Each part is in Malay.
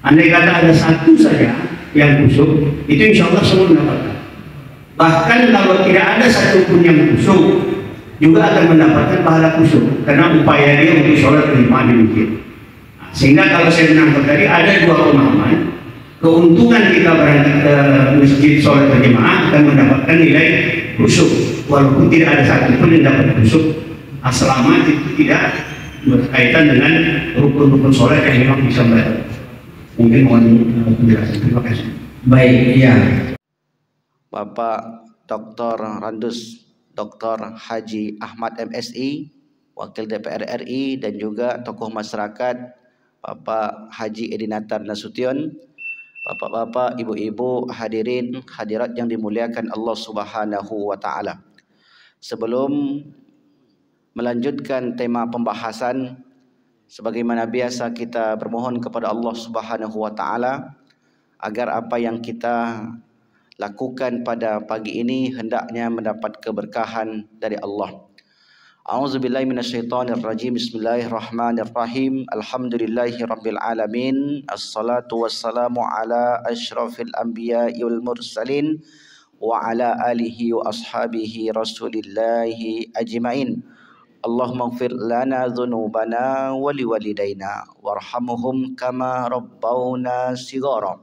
Andai kata ada satu saja yang khusyuk, itu insya Allah semua mendapatkan. Bahkan kalau tidak ada satupun yang khusyuk, juga akan mendapatkan pahala khusyuk, karena upaya dia untuk sholat berjamaah demikian. Sehingga kalau saya menangkap tadi ada dua pemahaman. Keuntungan kita berangkat ke masjid sholat berjamaah akan mendapatkan nilai khusyuk, walaupun tidak ada satupun yang dapat khusyuk, selama itu tidak berkaitan dengan rukun-rukun sholat yang memang bisa membantu. Mungkin mohon penjelasan. Terima kasih. Baik, ya. Bapak Dr. Randus Dr. Haji Ahmad MSI, Wakil DPR RI, dan juga tokoh masyarakat Bapak Haji Edi Natar Nasution, Bapak-bapak, ibu-ibu, hadirin hadirat yang dimuliakan Allah Subhanahu wa taala. Sebelum melanjutkan tema pembahasan, sebagaimana biasa kita bermohon kepada Allah Subhanahu wa taala agar apa yang kita lakukan pada pagi ini hendaknya mendapat keberkahan dari Allah. A'udzubillahi minasyaitonirrajim. Bismillahirrahmanirrahim. Alhamdulillahirabbil alamin. Assalatu wassalamu ala asyrafil anbiya'i wal mursalin wa ala alihi wa ashabihi rasulillahi ajmain. Allahumma ighfir lana dhunubana wa liwalidayna warhamhum kama rabbawna shighara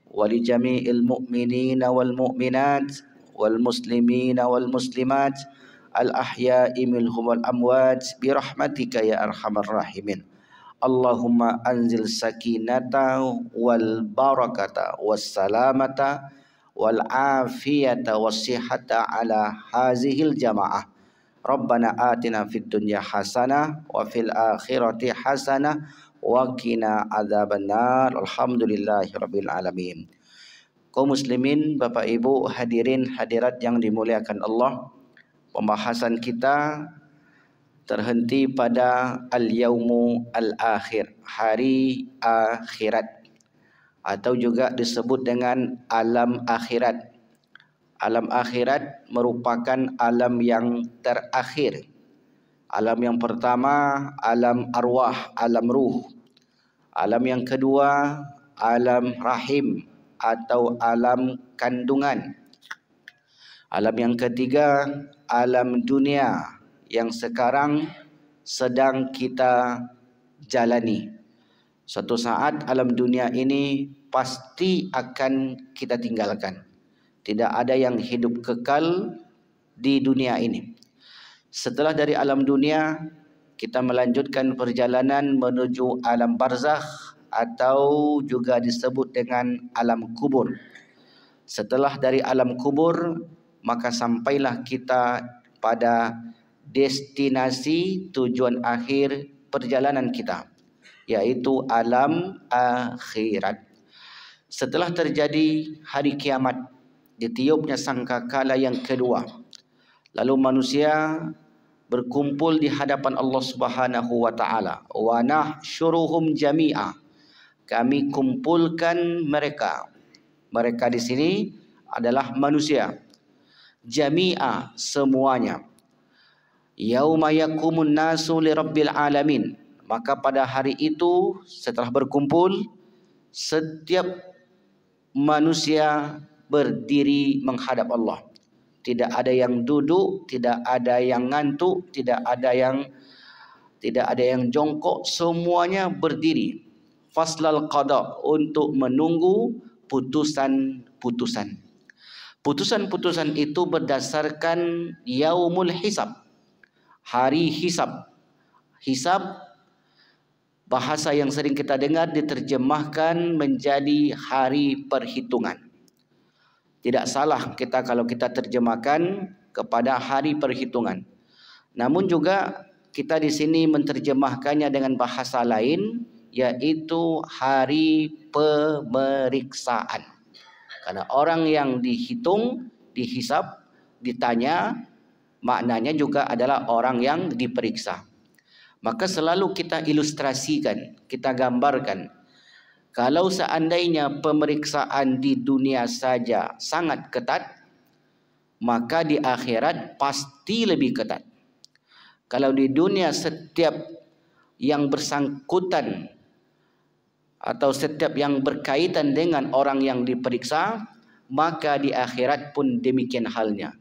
wa li jami'il mu'minina wal mu'minat wal muslimina wal muslimat al-ahya'i minhum wal amwat bi rahmatika ya arhamar rahimin. Allahumma anzil sakinata wal barakata was salamata wal afiyata was sihhata ala hazihil jamaah. Rabbana atina fid dunya hasanah wa fil akhirati hasanah wa qina adzabannar. Alhamdulillahirabbil alamin. Kaum muslimin, Bapak Ibu, hadirin hadirat yang dimuliakan Allah. Pembahasan kita terhenti pada al-yaumu al-akhir, hari akhirat, atau juga disebut dengan alam akhirat. Alam akhirat merupakan alam yang terakhir. Alam yang pertama alam arwah, alam ruh. Alam yang kedua alam rahim atau alam kandungan. Alam yang ketiga alam dunia yang sekarang sedang kita jalani. Suatu saat alam dunia ini pasti akan kita tinggalkan. Tidak ada yang hidup kekal di dunia ini. Setelah dari alam dunia, kita melanjutkan perjalanan menuju alam barzakh atau juga disebut dengan alam kubur. Setelah dari alam kubur, maka sampailah kita pada destinasi tujuan akhir perjalanan kita, yaitu alam akhirat. Setelah terjadi hari kiamat, ditiupnya sangkakala yang kedua, lalu manusia berkumpul di hadapan Allah Subhanahu wa taala. Wa nahsyuruhum jami'a. Kami kumpulkan mereka. Mereka di sini adalah manusia. Jami'a, semuanya. Yauma yakumun nasu lirabbil alamin. Maka pada hari itu setelah berkumpul, setiap manusia berdiri menghadap Allah. Tidak ada yang duduk, tidak ada yang ngantuk, tidak ada yang jongkok, semuanya berdiri. Faslal qada, untuk menunggu putusan-putusan. Putusan-putusan itu berdasarkan yaumul hisab, hari hisab. Hisab, bahasa yang sering kita dengar diterjemahkan menjadi hari perhitungan. Tidak salah kita kalau kita terjemahkan kepada hari perhitungan. Namun juga kita di sini menerjemahkannya dengan bahasa lain, yaitu hari pemeriksaan. Karena orang yang dihitung, dihisab, ditanya, maknanya juga adalah orang yang diperiksa. Maka selalu kita ilustrasikan, kita gambarkan. Kalau seandainya pemeriksaan di dunia saja sangat ketat, maka di akhirat pasti lebih ketat. Kalau di dunia setiap yang bersangkutan atau setiap yang berkaitan dengan orang yang diperiksa, maka di akhirat pun demikian halnya.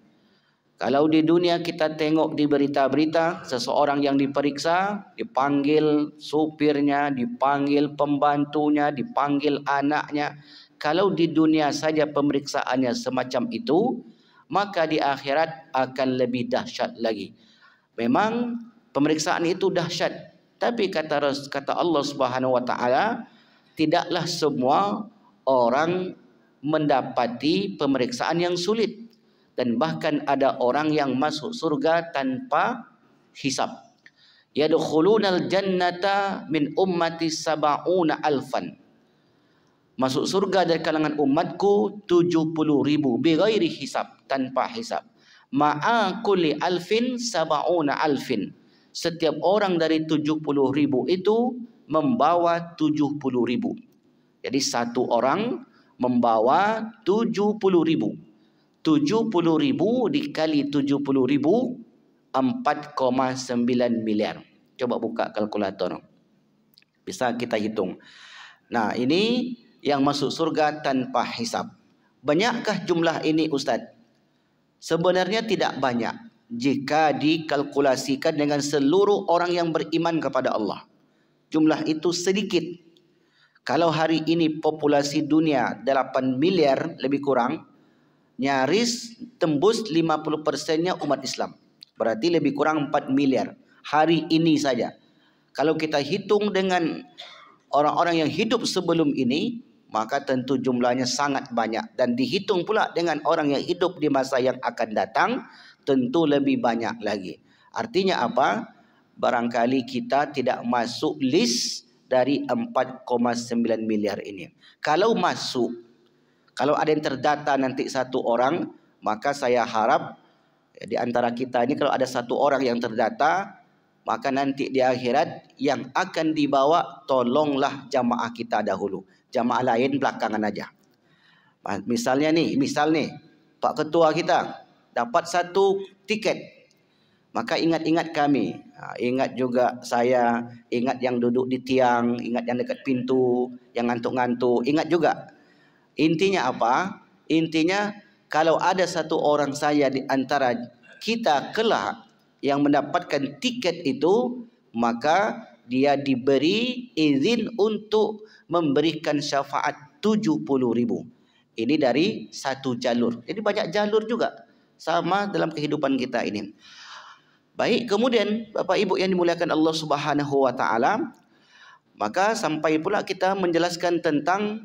Kalau di dunia kita tengok di berita-berita, seseorang yang diperiksa, dipanggil supirnya, dipanggil pembantunya, dipanggil anaknya. Kalau di dunia saja pemeriksaannya semacam itu, maka di akhirat akan lebih dahsyat lagi. Memang pemeriksaan itu dahsyat, tapi kata Allah Subhanahu wa taala, tidaklah semua orang mendapati pemeriksaan yang sulit. Dan bahkan ada orang yang masuk surga tanpa hisab. Yadkhulunal jannata min ummati sab'una alfan. Masuk surga dari kalangan umatku 70.000 bighairi hisab, tanpa hisab. Ma'a kulli alfin sab'una alfin. Setiap orang dari 70.000 itu membawa 70.000. Jadi satu orang membawa 70.000. 70.000 dikali 70.000, 4,9 miliar. Coba buka kalkulator, bisa kita hitung. Nah, ini yang masuk surga tanpa hisab. Banyakkah jumlah ini, Ustaz? Sebenarnya tidak banyak jika dikalkulasikan dengan seluruh orang yang beriman kepada Allah. Jumlah itu sedikit. Kalau hari ini populasi dunia 8 miliar lebih kurang, nyaris tembus 50%-nya umat Islam. Berarti lebih kurang 4 miliar hari ini saja. Kalau kita hitung dengan orang-orang yang hidup sebelum ini, maka tentu jumlahnya sangat banyak. Dan dihitung pula dengan orang yang hidup di masa yang akan datang, tentu lebih banyak lagi. Artinya apa? Barangkali kita tidak masuk list dari 4,9 miliar ini. Kalau masuk, kalau ada yang terdata nanti satu orang, maka saya harap di antara kita ini kalau ada satu orang yang terdata, maka nanti di akhirat yang akan dibawa, tolonglah jamaah kita dahulu. Jamaah lain belakangan aja. Misal nih, Pak Ketua kita dapat satu tiket, maka ingat-ingat kami. Ingat juga saya, ingat yang duduk di tiang, ingat yang dekat pintu, yang ngantuk-ngantuk, ingat juga. Intinya apa? Intinya kalau ada satu orang saya di antara kita kelak yang mendapatkan tiket itu, maka dia diberi izin untuk memberikan syafaat 70.000. Ini dari satu jalur. Jadi banyak jalur juga. Sama dalam kehidupan kita ini. Baik, kemudian Bapak Ibu yang dimuliakan Allah Subhanahu wa taala, maka sampai pula kita menjelaskan tentang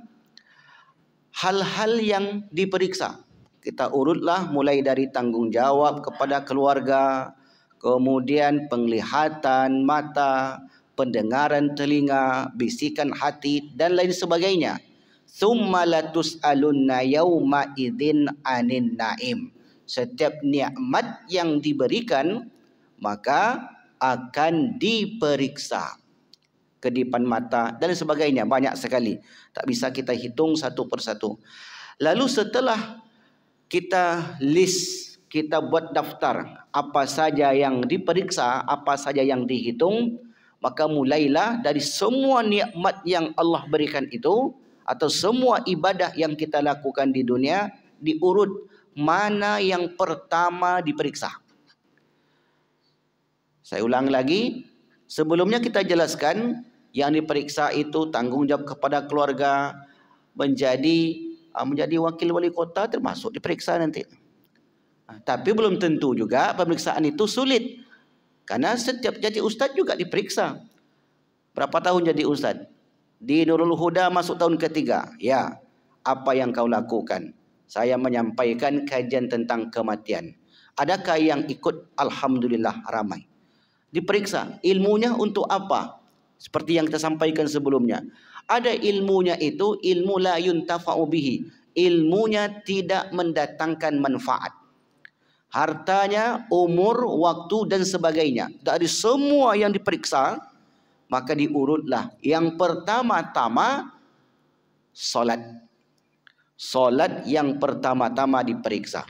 hal-hal yang diperiksa. Kita urutlah mulai dari tanggung jawab kepada keluarga, kemudian penglihatan mata, pendengaran telinga, bisikan hati, dan lain sebagainya. Tsumma latus'alunna yauma idzin 'anin na'im. Setiap nikmat yang diberikan maka akan diperiksa. Kedipan mata dan sebagainya, banyak sekali, tak bisa kita hitung satu persatu. Lalu setelah kita list, kita buat daftar apa saja yang diperiksa, apa saja yang dihitung, maka mulailah dari semua nikmat yang Allah berikan itu, atau semua ibadah yang kita lakukan di dunia, diurut mana yang pertama diperiksa. Saya ulang lagi, sebelumnya kita jelaskan yang diperiksa itu tanggung jawab kepada keluarga, menjadi wakil wali kota termasuk diperiksa nanti. Tapi belum tentu juga pemeriksaan itu sulit. Karena setiap jadi ustaz juga diperiksa. Berapa tahun jadi ustaz? Di Nurul Huda masuk tahun ketiga. Ya, apa yang kau lakukan? Saya menyampaikan kajian tentang kematian. Adakah yang ikut? Alhamdulillah ramai. Diperiksa ilmunya untuk apa? Seperti yang kita sampaikan sebelumnya. Ada ilmunya itu ilmu la yuntafa'u bihi. Ilmunya tidak mendatangkan manfaat. Hartanya, umur, waktu dan sebagainya. Dari semua yang diperiksa, maka diurutlah. Yang pertama-tama solat. Solat yang pertama-tama diperiksa.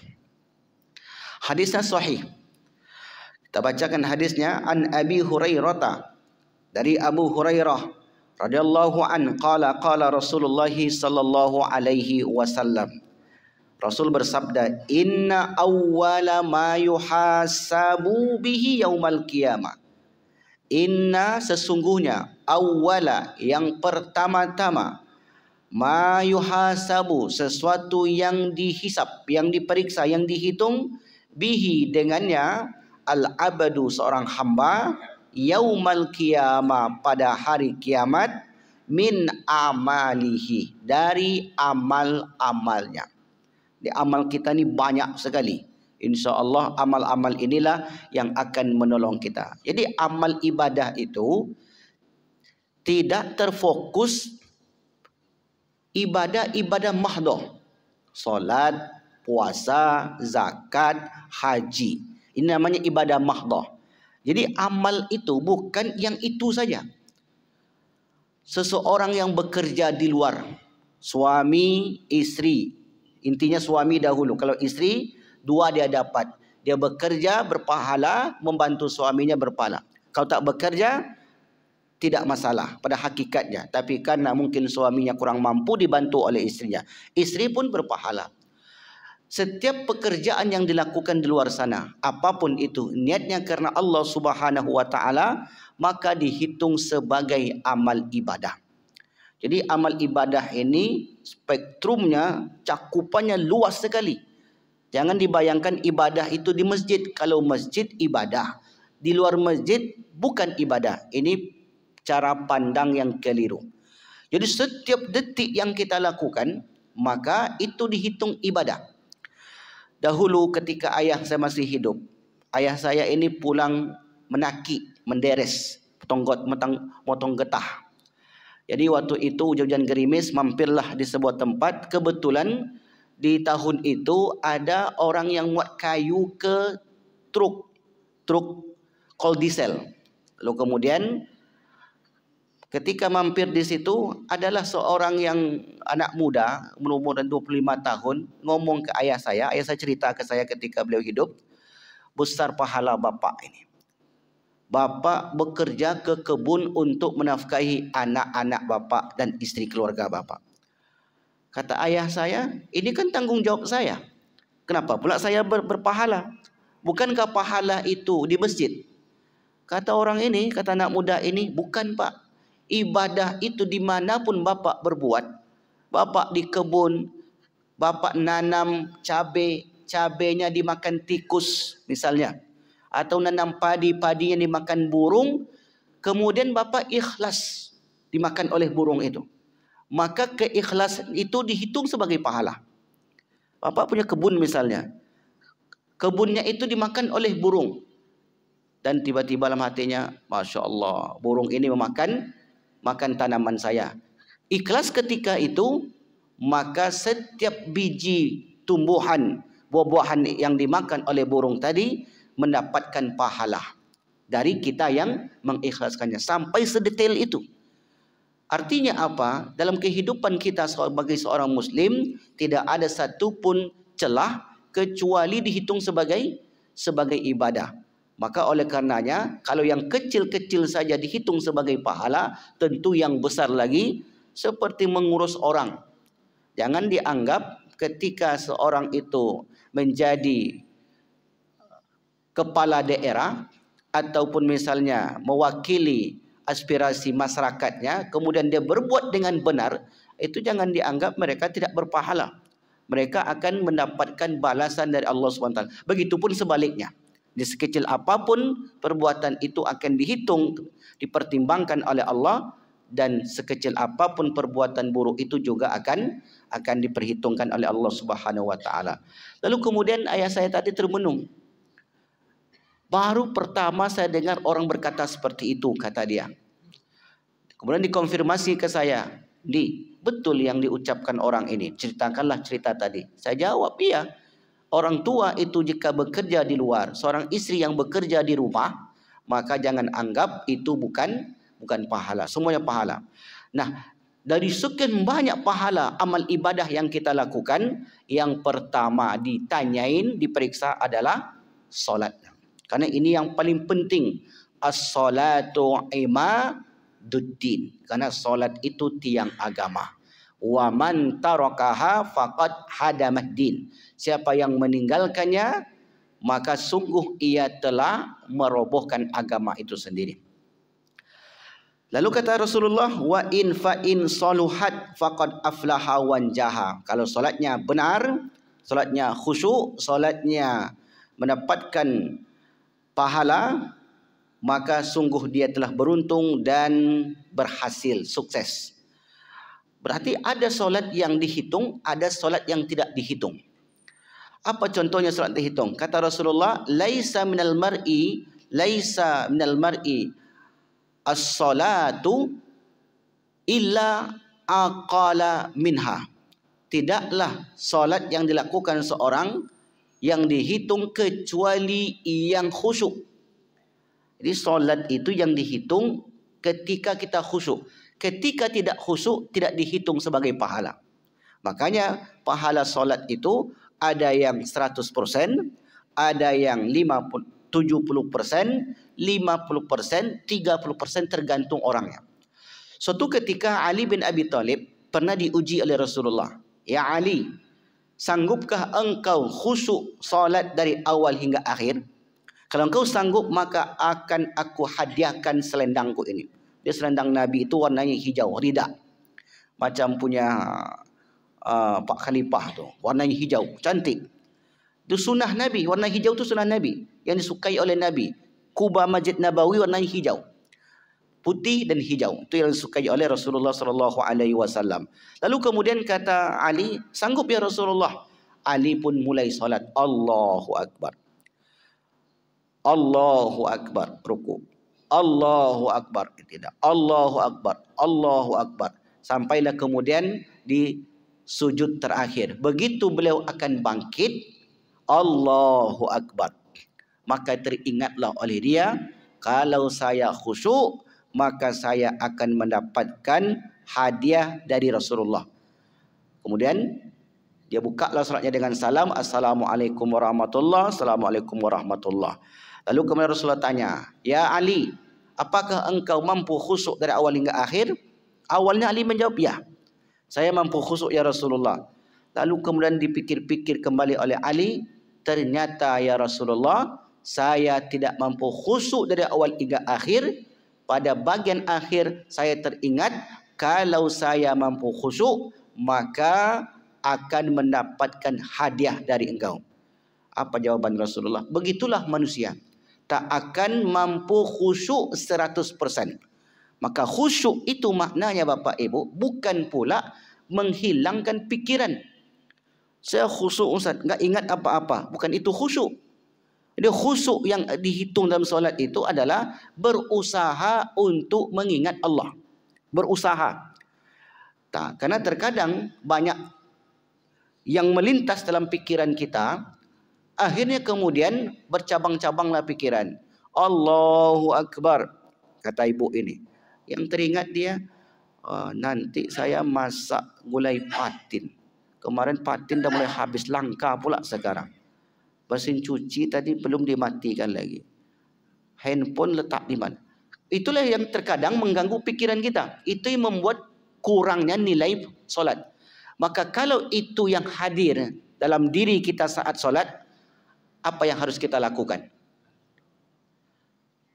Hadisnya sahih. Kita bacakan hadisnya. An Abi Hurairah, dari Abu Hurairah radhiyallahu an qala Rasulullah sallallahu alaihi wasallam. Rasul bersabda, inna awwala ma yuhasabu bihi yaumal qiyamah. Inna sesungguhnya, awwala yang pertama-tama, ma yuhasabu sesuatu yang dihisap, yang diperiksa, yang dihitung, bihi dengannya, al-abadu seorang hamba, yaumal qiyamah pada hari kiamat, min amalihi dari amal-amalnya. Di amal kita ni banyak sekali. InsyaAllah amal-amal inilah yang akan menolong kita. Jadi amal ibadah itu tidak terfokus ibadah-ibadah mahdoh. Solat, puasa, zakat, haji. Ini namanya ibadah mahdoh. Jadi amal itu bukan yang itu saja. Seseorang yang bekerja di luar, suami, istri. Intinya suami dahulu. Kalau istri, dua dia dapat. Dia bekerja berpahala, membantu suaminya berpahala. Kalau tak bekerja, tidak masalah pada hakikatnya. Tapi karena mungkin suaminya kurang mampu, dibantu oleh istrinya. Istri pun berpahala. Setiap pekerjaan yang dilakukan di luar sana, apapun itu, niatnya karena Allah Subhanahu wa taala, maka dihitung sebagai amal ibadah. Jadi amal ibadah ini spektrumnya, cakupannya luas sekali. Jangan dibayangkan ibadah itu di masjid. Kalau masjid ibadah, di luar masjid bukan ibadah. Ini cara pandang yang keliru. Jadi setiap detik yang kita lakukan, maka itu dihitung ibadah. Dahulu ketika ayah saya masih hidup, ayah saya ini pulang menaki, menderes, motong getah. Jadi waktu itu hujan-hujan gerimis, mampirlah di sebuah tempat. Kebetulan di tahun itu ada orang yang muat kayu ke truk cold diesel. Lalu kemudian ketika mampir di situ, adalah seorang yang anak muda, berumur 25 tahun, ngomong ke ayah saya cerita ke saya ketika beliau hidup, besar pahala bapak ini. Bapak bekerja ke kebun untuk menafkahi anak-anak bapak dan istri keluarga bapak. Kata ayah saya, ini kan tanggung jawab saya. Kenapa pula saya berpahala? Bukankah pahala itu di masjid? Kata orang ini, kata anak muda ini, bukan pak. Ibadah itu dimanapun bapak berbuat. Bapak di kebun, bapak nanam cabai, cabainya dimakan tikus misalnya. Atau nanam padi-padinya dimakan burung. Kemudian bapak ikhlas dimakan oleh burung itu. Maka keikhlasan itu dihitung sebagai pahala. Bapak punya kebun misalnya. Kebunnya itu dimakan oleh burung. Dan tiba-tiba dalam hatinya, Masya Allah, burung ini makan tanaman saya. Ikhlas ketika itu, maka setiap biji tumbuhan, buah-buahan yang dimakan oleh burung tadi, mendapatkan pahala. Dari kita yang mengikhlaskannya. Sampai sedetail itu. Artinya apa? Dalam kehidupan kita sebagai seorang Muslim, tidak ada satupun celah kecuali dihitung sebagai ibadah. Maka oleh karenanya, kalau yang kecil-kecil saja dihitung sebagai pahala, tentu yang besar lagi seperti mengurus orang. Jangan dianggap ketika seorang itu menjadi kepala daerah ataupun misalnya mewakili aspirasi masyarakatnya, kemudian dia berbuat dengan benar, itu jangan dianggap mereka tidak berpahala. Mereka akan mendapatkan balasan dari Allah SWT. Begitupun sebaliknya. Di sekecil apapun perbuatan itu akan dihitung, dipertimbangkan oleh Allah, dan sekecil apapun perbuatan buruk itu juga akan diperhitungkan oleh Allah Subhanahu wa taala. Lalu kemudian ayah saya tadi termenung. Baru pertama saya dengar orang berkata seperti itu, kata dia. Kemudian dikonfirmasi ke saya, Di, betul yang diucapkan orang ini, ceritakanlah cerita tadi. Saya jawab, iya. Orang tua itu jika bekerja di luar, seorang istri yang bekerja di rumah, maka jangan anggap itu bukan pahala. Semuanya pahala. Nah, dari sekian banyak pahala amal ibadah yang kita lakukan, yang pertama ditanyain, diperiksa adalah solat. Karena ini yang paling penting. As-salatu duddin. Karena solat itu tiang agama. Wa man tarakaha faqad hadamaddin. Siapa yang meninggalkannya, maka sungguh ia telah merobohkan agama itu sendiri. Lalu kata Rasulullah, wa in fa in saluhat faqad aflaha wanjaha. Kalau solatnya benar, solatnya khusyuk, solatnya mendapatkan pahala, maka sungguh dia telah beruntung dan berhasil, sukses. Berarti ada solat yang dihitung, ada solat yang tidak dihitung. Apa contohnya solat dihitung? Kata Rasulullah, laisa minal mar'i as-salatu illa aqala minha. Tidaklah solat yang dilakukan seorang yang dihitung kecuali yang khusyuk. Jadi solat itu yang dihitung ketika kita khusyuk. Ketika tidak khusyuk tidak dihitung sebagai pahala. Makanya pahala solat itu ada yang 100%, ada yang 70%, 50%, 30% tergantung orangnya. Suatu ketika Ali bin Abi Thalib pernah diuji oleh Rasulullah. Ya Ali, sanggupkah engkau khusyuk solat dari awal hingga akhir? Kalau engkau sanggup, maka akan aku hadiahkan selendangku ini. Dia selendang Nabi itu warnanya hijau, rida. Macam punya Pak Khalifah tu, warnanya hijau, cantik. Itu sunnah Nabi, warna hijau itu sunnah Nabi yang disukai oleh Nabi. Kubah Masjid Nabawi warnanya hijau, putih dan hijau. Itu yang disukai oleh Rasulullah SAW. Lalu kemudian kata Ali, sanggup ya Rasulullah. Ali pun mulai solat. Allahu Akbar, Allahu Akbar, ruku. Allahu Akbar, tidak. Allahu Akbar, Allahu Akbar. Sampailah kemudian di sujud terakhir. Begitu beliau akan bangkit, Allahu Akbar, maka teringatlah oleh dia, kalau saya khusyuk, maka saya akan mendapatkan hadiah dari Rasulullah. Kemudian dia bukalah salatnya dengan salam, Assalamualaikum warahmatullahi, Assalamualaikum warahmatullahi. Lalu kemudian Rasulullah tanya, ya Ali, apakah engkau mampu khusyuk dari awal hingga akhir? Awalnya Ali menjawab, ya, saya mampu khusyuk ya Rasulullah. Lalu kemudian dipikir-pikir kembali oleh Ali, ternyata ya Rasulullah, saya tidak mampu khusyuk dari awal hingga akhir. Pada bagian akhir saya teringat, kalau saya mampu khusyuk, maka akan mendapatkan hadiah dari engkau. Apa jawaban Rasulullah? Begitulah manusia, tak akan mampu khusyuk 100%. Maka khusyuk itu maknanya Bapak Ibu, bukan pula menghilangkan pikiran. Saya khusyuk Ustaz, enggak ingat apa-apa. Bukan itu khusyuk. Jadi khusyuk yang dihitung dalam solat itu adalah berusaha untuk mengingat Allah. Berusaha. Tak, karena terkadang banyak yang melintas dalam pikiran kita, akhirnya kemudian bercabang-cabanglah pikiran. Allahu Akbar, kata ibu ini. Yang teringat dia, nanti saya masak gulai patin. Kemarin patin dah mulai habis, langka pula sekarang. Mesin cuci tadi belum dimatikan lagi. Handphone letak di mana? Itulah yang terkadang mengganggu pikiran kita. Itu yang membuat kurangnya nilai solat. Maka kalau itu yang hadir dalam diri kita saat solat, apa yang harus kita lakukan?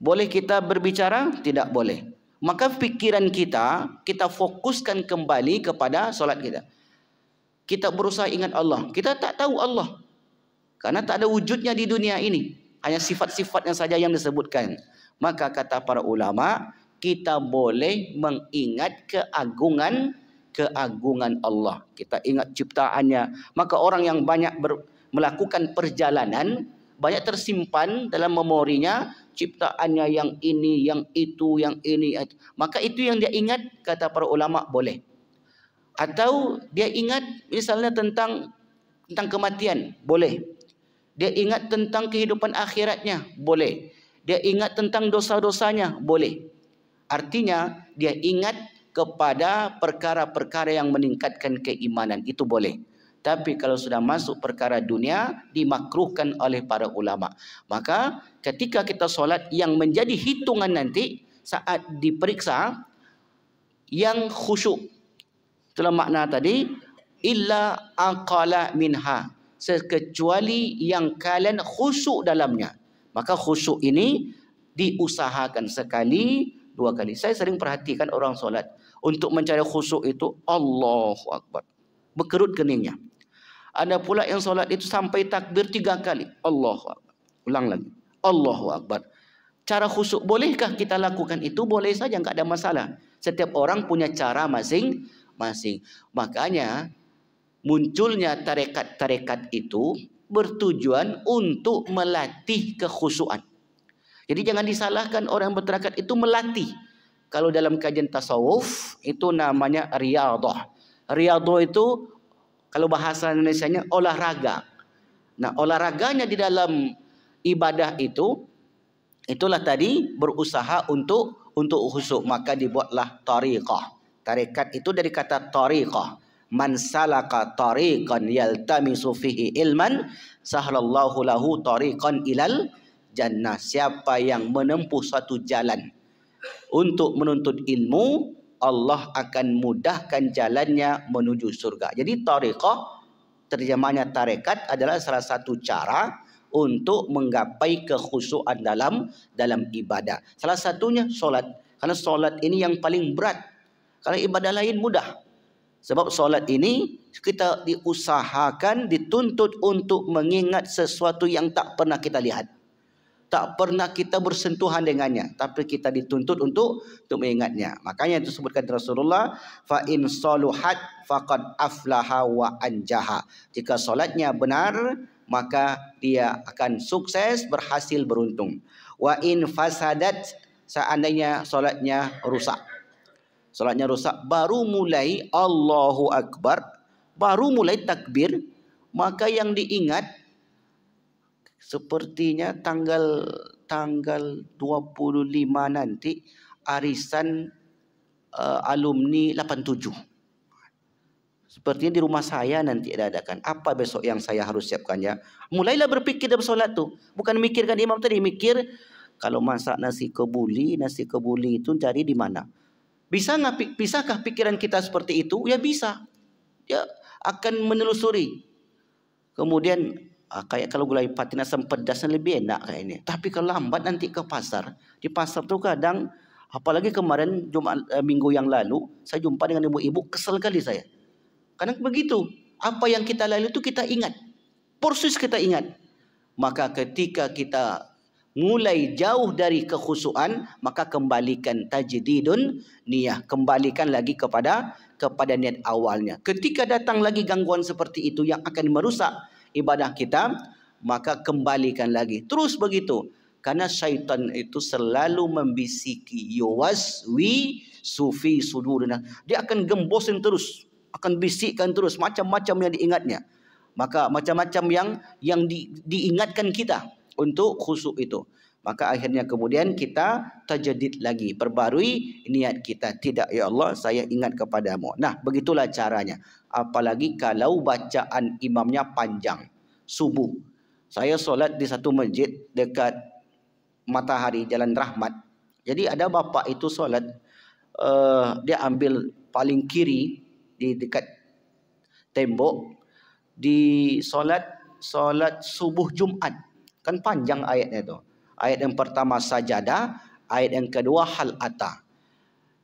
Boleh kita berbicara? Tidak boleh. Maka pikiran kita fokuskan kembali kepada solat kita. Kita berusaha ingat Allah. Kita tak tahu Allah, karena tak ada wujudnya di dunia ini. Hanya sifat-sifatnya saja yang disebutkan. Maka kata para ulama, kita boleh mengingat keagungan Allah. Kita ingat ciptaannya. Maka orang yang banyak melakukan perjalanan, banyak tersimpan dalam memorinya ciptaannya yang ini, yang itu, yang ini. Maka itu yang dia ingat, kata para ulama, boleh. Atau dia ingat misalnya tentang kematian, boleh. Dia ingat tentang kehidupan akhiratnya, boleh. Dia ingat tentang dosa-dosanya, boleh. Artinya dia ingat kepada perkara-perkara yang meningkatkan keimanan, itu boleh. Tapi kalau sudah masuk perkara dunia, dimakruhkan oleh para ulama. Maka ketika kita solat, yang menjadi hitungan nanti saat diperiksa, yang khusyuk. Itulah makna tadi, illa aqala minha, sekecuali yang kalian khusyuk dalamnya. Maka khusyuk ini diusahakan sekali, 2 kali. Saya sering perhatikan orang solat, untuk mencari khusyuk itu Allahu Akbar, berkerut keningnya. Ada pula yang solat itu sampai takbir 3 kali, Allahu Akbar, ulang lagi, Allahu Akbar. Cara khusyuk, bolehkah kita lakukan itu? Boleh saja, enggak ada masalah. Setiap orang punya cara masing-masing. Makanya munculnya tarekat-tarekat itu bertujuan untuk melatih kekhusyuan. Jadi jangan disalahkan orang bertarekat itu melatih. Kalau dalam kajian tasawuf itu namanya riyadhah. Riyadhah itu kalau bahasa Indonesianya olahraga. Nah, olahraganya di dalam ibadah itu, itulah tadi berusaha untuk khusyuk, maka dibuatlah tariqah. Tarekat itu dari kata tariqah. Man salaka tariqan yaltamisu fihi ilman sahlallahu lahu tariqan ilal jannah. Siapa yang menempuh suatu jalan untuk menuntut ilmu, Allah akan mudahkan jalannya menuju surga. Jadi tariqah, terjemahnya tarekat, adalah salah satu cara untuk menggapai kekhusyuan dalam ibadah. Salah satunya solat. Karena solat ini yang paling berat. Kalau ibadah lain mudah. Sebab solat ini kita diusahakan, dituntut untuk mengingat sesuatu yang tak pernah kita lihat, tak pernah kita bersentuhan dengannya, tapi kita dituntut untuk mengingatnya. Makanya itu disebutkan Rasulullah, fa in saluhat faqad aflaha wa anjaha. Jika solatnya benar, maka dia akan sukses, berhasil, beruntung. Wa in fasadat, seandainya solatnya rusak. Solatnya rusak, baru mulai Allahu Akbar, baru mulai takbir, maka yang diingat sepertinya tanggal 25 nanti arisan alumni 87. Sepertinya di rumah saya nanti adakan. Apa besok yang saya harus siapkannya? Mulailah berpikir dalam solat tu. Bukan mikirkan imam tadi, mikir kalau masak nasi kebuli itu cari di mana? Bisakah pikiran kita seperti itu? Ya bisa. Dia akan menelusuri. Kemudian kayak kalau gulai patin asam pedasnya lebih enak kayaknya. Tapi kalau lambat nanti ke pasar. Di pasar tu kadang, apalagi kemarin minggu yang lalu, saya jumpa dengan ibu-ibu, kesel kali saya. Kadang begitu. Apa yang kita lalu itu kita ingat. Persis kita ingat. Maka ketika kita mulai jauh dari kekhusyuan, maka kembalikan tajdidun niyah, kembalikan lagi kepada niat awalnya. Ketika datang lagi gangguan seperti itu yang akan merusak ibadah kita, maka kembalikan lagi. Terus begitu. Karena syaitan itu selalu membisiki, yuwaswi sufi sudurina. Dia akan gembosin terus, akan bisikkan terus macam-macam yang diingatnya. Maka macam-macam yang diingatkan kita untuk khusyuk itu. Maka akhirnya kemudian kita tajdid lagi, perbarui niat kita. Tidak, ya Allah, saya ingat kepadamu. Nah, begitulah caranya. Apalagi kalau bacaan imamnya panjang. Subuh, saya solat di satu masjid dekat Matahari, Jalan Rahmat. Jadi ada bapak itu solat, dia ambil paling kiri di dekat tembok, di solat subuh Jumat. Kan panjang ayatnya itu. Ayat yang pertama sajadah, ayat yang kedua hal ata.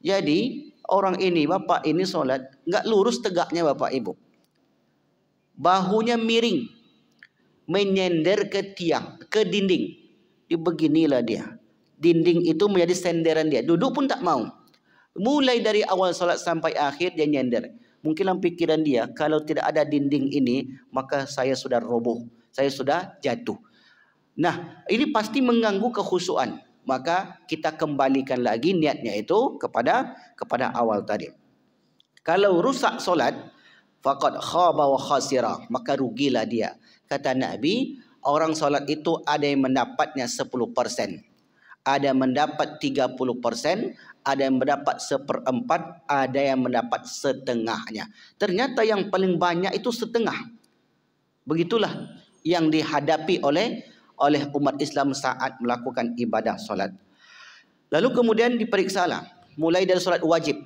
Jadi orang ini, bapak ini solat, enggak lurus tegaknya bapak ibu. Bahunya miring, menyender ke tiang, ke dinding. Beginilah dia. Dinding itu menjadi senderan dia. Duduk pun tak mau. Mulai dari awal solat sampai akhir dia nyender. Mungkin dalam pikiran dia, kalau tidak ada dinding ini, maka saya sudah roboh, saya sudah jatuh. Nah, ini pasti mengganggu kekhusyuan. Maka kita kembalikan lagi niatnya itu kepada awal tadi. Kalau rusak solat, faqad khaba wa khasira, maka rugilah dia. Kata Nabi, orang solat itu ada yang mendapatnya 10%, ada yang mendapat 30%, ada yang mendapat 1/4, ada yang mendapat setengahnya. Ternyata yang paling banyak itu setengah. Begitulah yang dihadapi oleh umat Islam saat melakukan ibadah solat. Lalu kemudian diperiksalah, mulai dari solat wajib.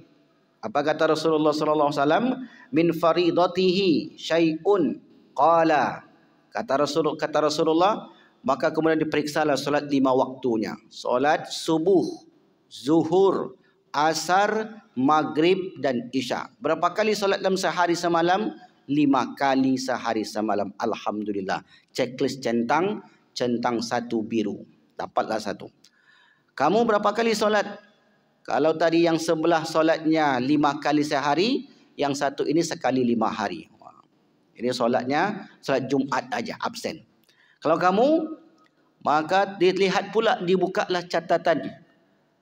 Apa kata Rasulullah sallallahu alaihi wasallam? Min faridatihi syai'un qala. Kata Rasulullah, maka kemudian diperiksalah solat 5 waktunya. Solat subuh, zuhur, asar, maghrib dan isya. Berapa kali solat dalam sehari semalam? 5 kali sehari semalam. Alhamdulillah. Checklist centang satu biru. Dapatlah satu. Kamu berapa kali solat? Kalau tadi yang sebelah solatnya 5 kali sehari, yang satu ini sekali 5 hari. Ini solatnya solat Jumat aja, absen. Kalau kamu, maka dilihat pula, dibukalah catatan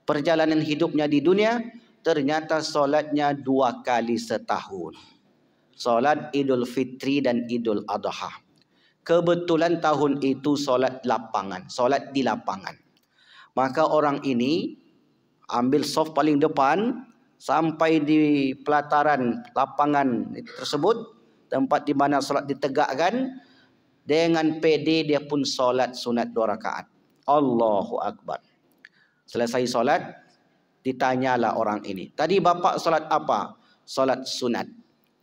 perjalanan hidupnya di dunia, ternyata solatnya 2 kali setahun. Solat Idul Fitri dan Idul Adha. Kebetulan tahun itu solat lapangan, solat di lapangan. Maka orang ini ambil soft paling depan sampai di pelataran lapangan tersebut, tempat di mana solat ditegakkan, dengan PD dia pun solat sunat 2 rakaat. Allahu Akbar. Selesai solat, ditanyalah orang ini, tadi bapak solat apa? Solat sunat.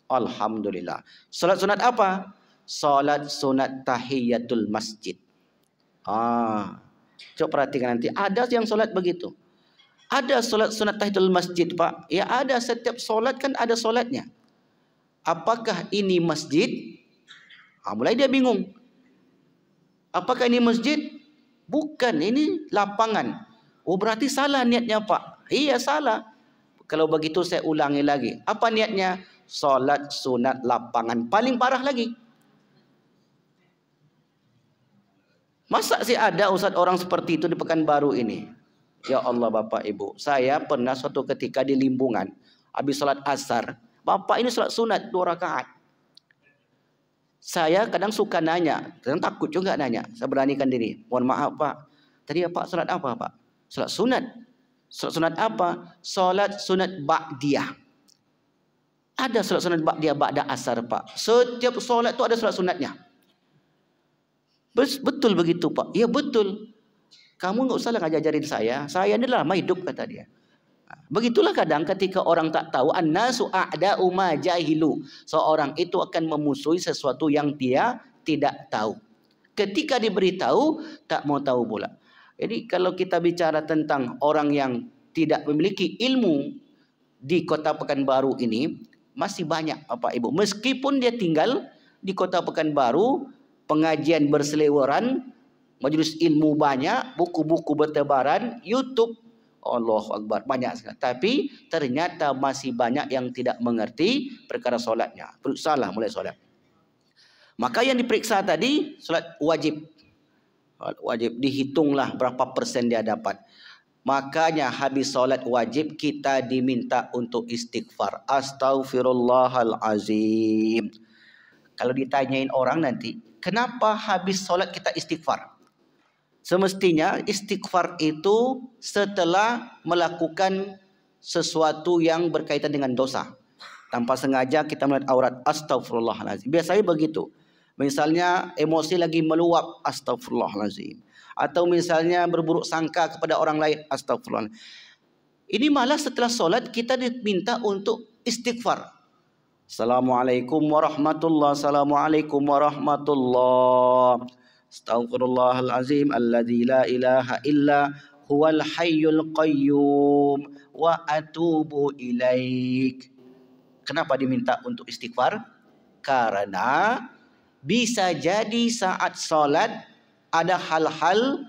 Alhamdulillah. Solat sunat apa? Solat sunat tahiyatul masjid. Coba perhatikan nanti, ada yang solat begitu. Ada solat sunat tahiyatul masjid, Pak. Ya ada, setiap solat kan ada solatnya. Apakah ini masjid? Mulai dia bingung. Apakah ini masjid? Bukan, ini lapangan. Oh berarti salah niatnya, Pak. Iya salah. Kalau begitu saya ulangi lagi. Apa niatnya? Solat sunat lapangan. Paling parah lagi. Masa sih ada ustaz orang seperti itu di Pekanbaru ini? Ya Allah Bapak Ibu, saya pernah suatu ketika di Limbungan, habis sholat asar, bapak ini sholat sunat 2 rakaat. Saya kadang suka nanya, kadang takut juga nanya, saya beranikan diri. Mohon maaf Pak, tadi Pak sholat apa Pak? Sholat sunat. Sholat sunat apa? Sholat sunat ba'diyah. Ada sholat sunat ba'diyah, ba'da asar Pak. Setiap sholat itu ada sholat sunatnya. Betul begitu Pak? Ya betul. Kamu nggak usah lah ngajarin saya ini lama hidup kata dia. Begitulah kadang ketika orang tak tahu, annasu a'da'u ma jahilu. Seorang itu akan memusuhi sesuatu yang dia tidak tahu. Ketika diberitahu, tak mau tahu pula. Jadi kalau kita bicara tentang orang yang tidak memiliki ilmu di kota Pekanbaru ini, masih banyak Bapak Ibu. Meskipun dia tinggal di kota Pekanbaru, pengajian berseliweran, majelis ilmu banyak, buku-buku bertebaran, YouTube, Allahu Akbar, banyak sekali. Tapi ternyata masih banyak yang tidak mengerti perkara solatnya. Salah mulai solat. Maka yang diperiksa tadi, solat wajib. Wajib, dihitunglah berapa persen dia dapat. Makanya habis solat wajib kita diminta untuk istighfar. Astaghfirullahalazim. Kalau ditanyain orang nanti, kenapa habis solat kita istighfar? Semestinya istighfar itu setelah melakukan sesuatu yang berkaitan dengan dosa. Tanpa sengaja kita melihat aurat, astagfirullahaladzim. Biasanya begitu. Misalnya emosi lagi meluap, astagfirullahaladzim. Atau misalnya berburuk sangka kepada orang lain, astagfirullah. Ini malah setelah solat kita diminta untuk istighfar. Assalamualaikum warahmatullahi wabarakatuh. Assalamualaikum warahmatullahi wabarakatuh. Astaghfirullahalazim alladzi la ilaha illa huwal hayyul qayyum wa atubu ilaik. Kenapa diminta untuk istighfar? Karena bisa jadi saat salat ada hal-hal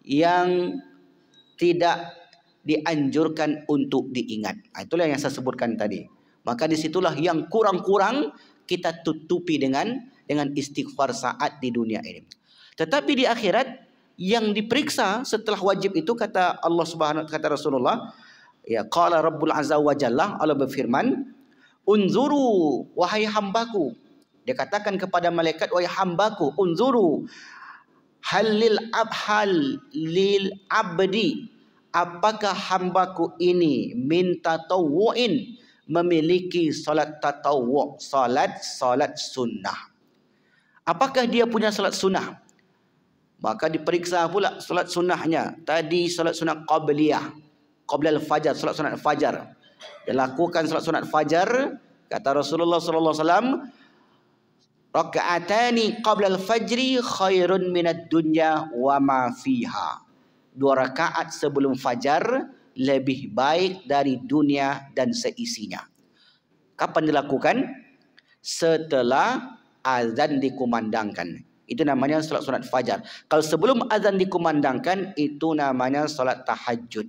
yang tidak dianjurkan untuk diingat. Itulah yang saya sebutkan tadi. Maka disitulah yang kurang-kurang kita tutupi dengan istighfar saat di dunia ini. Tetapi di akhirat yang diperiksa setelah wajib itu kata Allah Subhanahu kata Rasulullah, ya qala Rabbul Azza wa Jalla, Allah berfirman, unzuru wahai hambaku. Dia katakan kepada malaikat, wahai hambaku, unzuru halil abdi, apakah hambaku ini minta tawu'in, memiliki salat tatawwu', salat sunnah. Apakah dia punya salat sunnah? Maka diperiksa pula salat sunnahnya. Tadi salat sunnah qabliyah, qabla al-fajar, salat sunnah fajar. Dia lakukan salat sunat fajar, kata Rasulullah sallallahu alaihi wasallam, raka'atani qabla al-fajri khairun minad dunya wa ma fiha. 2 rakaat sebelum fajar lebih baik dari dunia dan seisinya. Kapan dilakukan? Setelah azan dikumandangkan. Itu namanya salat sunat fajar. Kalau sebelum azan dikumandangkan, itu namanya salat tahajud.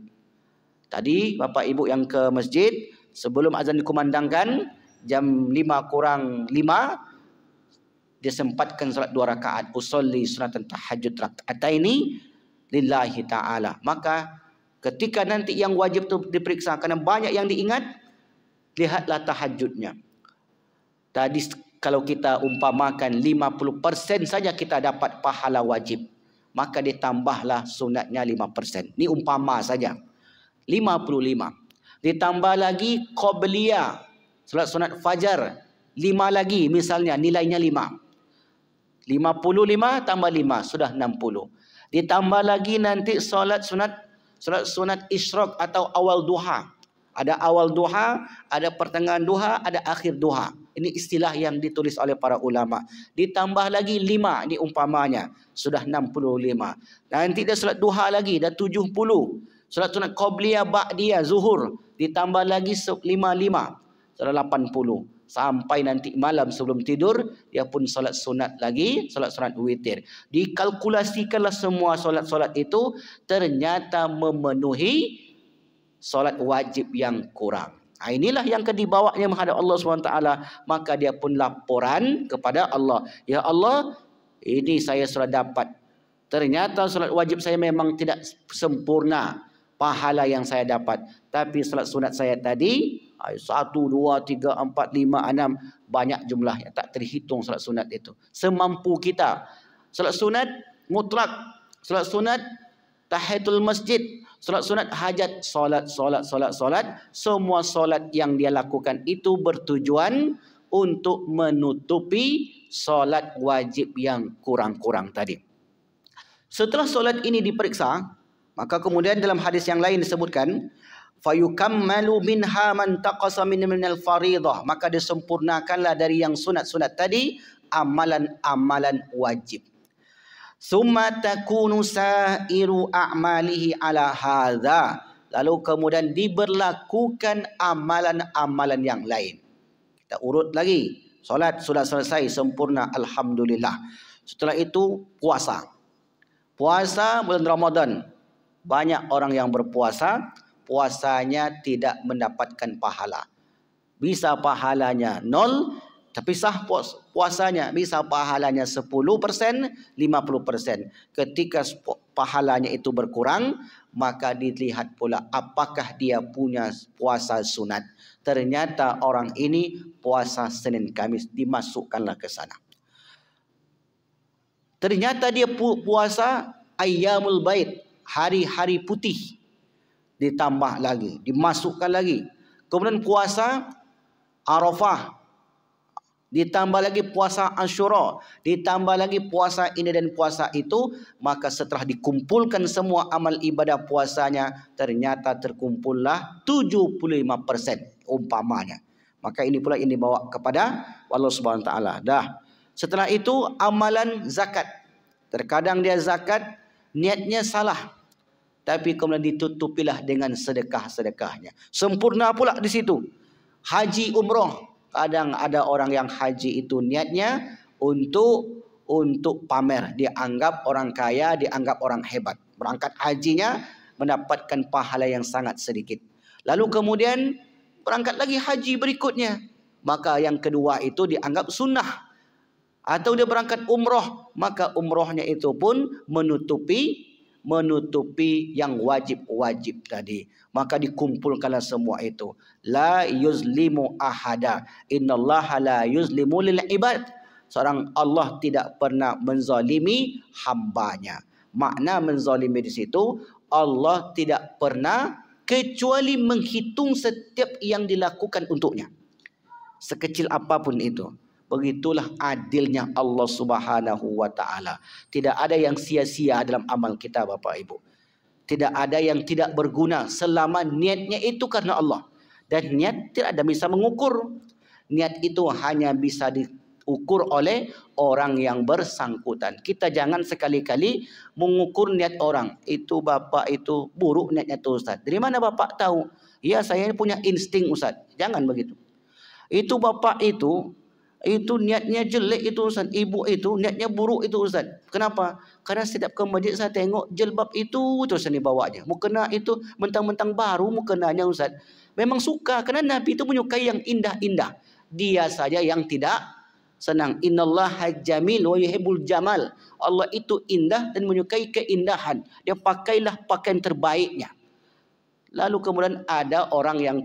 Tadi Bapak Ibu yang ke masjid, sebelum azan dikumandangkan, jam 5 kurang 5, dia sempatkan salat 2 rakaat. Usolli sunatan tahajud raka'ataini lillahi ta'ala. Maka ketika nanti yang wajib itu diperiksa, karena banyak yang diingat, lihatlah tahajudnya. Tadi kalau kita umpamakan 50% saja kita dapat pahala wajib, maka ditambahlah sunatnya 5%. Ini umpama saja. 55. Ditambah lagi qabliyah, salat sunat fajar 5 lagi, misalnya nilainya 5. 55 tambah 5 sudah 60. Ditambah lagi nanti salat sunat isyraq atau awal duha. Ada awal duha, ada pertengahan duha, ada akhir duha. Ini istilah yang ditulis oleh para ulama. Ditambah lagi 5, ini umpamanya. Sudah 65. Nanti dia salat duha lagi, dah 70. Salat sunat qabliyah ba'diyah zuhur. Ditambah lagi 55. Sudah 80. Sampai nanti malam sebelum tidur, dia pun salat sunat lagi, salat sunat witir. Dikalkulasikanlah semua solat-solat itu, ternyata memenuhi solat wajib yang kurang. Inilah yang dibawanya menghadap Allah SWT. Maka dia pun laporan kepada Allah. Ya Allah, ini saya sudah dapat. Ternyata solat wajib saya memang tidak sempurna pahala yang saya dapat. Tapi solat sunat saya tadi, 1, 2, 3, 4, 5, 6. Banyak jumlahnya, tak terhitung solat sunat itu. Semampu kita. Solat sunat mutlak. Solat sunat tahiyatul masjid. Solat sunat hajat, solat. Semua solat yang dia lakukan itu bertujuan untuk menutupi solat wajib yang kurang-kurang tadi. Setelah solat ini diperiksa, maka kemudian dalam hadis yang lain disebutkan, fayukammalu minha man taqasa minal faridah. Maka disempurnakanlah dari yang sunat-sunat tadi, amalan-amalan wajib. Summa takunu sa'iru a'malihi ala hadza. Lalu kemudian diberlakukan amalan-amalan yang lain. Kita urut lagi. Solat sudah selesai sempurna, alhamdulillah. Setelah itu puasa. Puasa bulan Ramadan. Banyak orang yang berpuasa, puasanya tidak mendapatkan pahala. Bisa pahalanya 0, tapi sah puasanya. Bisa pahalanya 10%, 50%. Ketika pahalanya itu berkurang, maka dilihat pula apakah dia punya puasa sunat. Ternyata orang ini puasa Senin Kamis, dimasukkanlah ke sana. Ternyata dia puasa ayyamul bait, hari-hari putih. Ditambah lagi, dimasukkan lagi. Kemudian puasa Arafah, ditambah lagi puasa Asyura, ditambah lagi puasa ini dan puasa itu. Maka setelah dikumpulkan semua amal ibadah puasanya, ternyata terkumpullah 75% umpamanya. Maka ini pula yang dibawa kepada Allah Subhanahu Wa Taala. Dah. Setelah itu amalan zakat. Terkadang dia zakat niatnya salah, tapi kemudian ditutupilah dengan sedekah-sedekahnya. Sempurna pula di situ. Haji umroh. Kadang ada orang yang haji itu niatnya untuk pamer. Dia anggap orang kaya, dianggap orang hebat. Berangkat hajinya mendapatkan pahala yang sangat sedikit. Lalu kemudian berangkat lagi haji berikutnya. Maka yang kedua itu dianggap sunnah. Atau dia berangkat umroh, maka umrohnya itu pun menutupi yang wajib-wajib tadi. Maka dikumpulkanlah semua itu. La yuzlimu ahada. Innallaha la yuzlimu lil ibad. Seorang Allah tidak pernah menzalimi hambanya. Makna menzalimi di situ, Allah tidak pernah kecuali menghitung setiap yang dilakukan untuknya. Sekecil apapun itu. Begitulah adilnya Allah Subhanahu wa Ta'ala. Tidak ada yang sia-sia dalam amal kita, Bapak Ibu. Tidak ada yang tidak berguna selama niatnya itu karena Allah. Dan niat tidak ada bisa mengukur. Niat itu hanya bisa diukur oleh orang yang bersangkutan. Kita jangan sekali-kali mengukur niat orang. Itu bapak itu buruk niatnya tu Ustaz. Dari mana bapak tahu? Ya saya punya insting Ustaz. Jangan begitu. Itu bapak itu niatnya jelek itu Ustaz. Ibu itu niatnya buruk itu Ustaz. Kenapa? Karena setiap ke masjid saya tengok jilbab itu terus ni bawanya. Mukena itu mentang-mentang baru mukenanya Ustaz. Memang suka karena Nabi itu menyukai yang indah-indah. Dia saja yang tidak senang. Innallaha jamil wa yuhibbul jamal. Allah itu indah dan menyukai keindahan. Dia pakailah pakaian terbaiknya. Lalu kemudian ada orang yang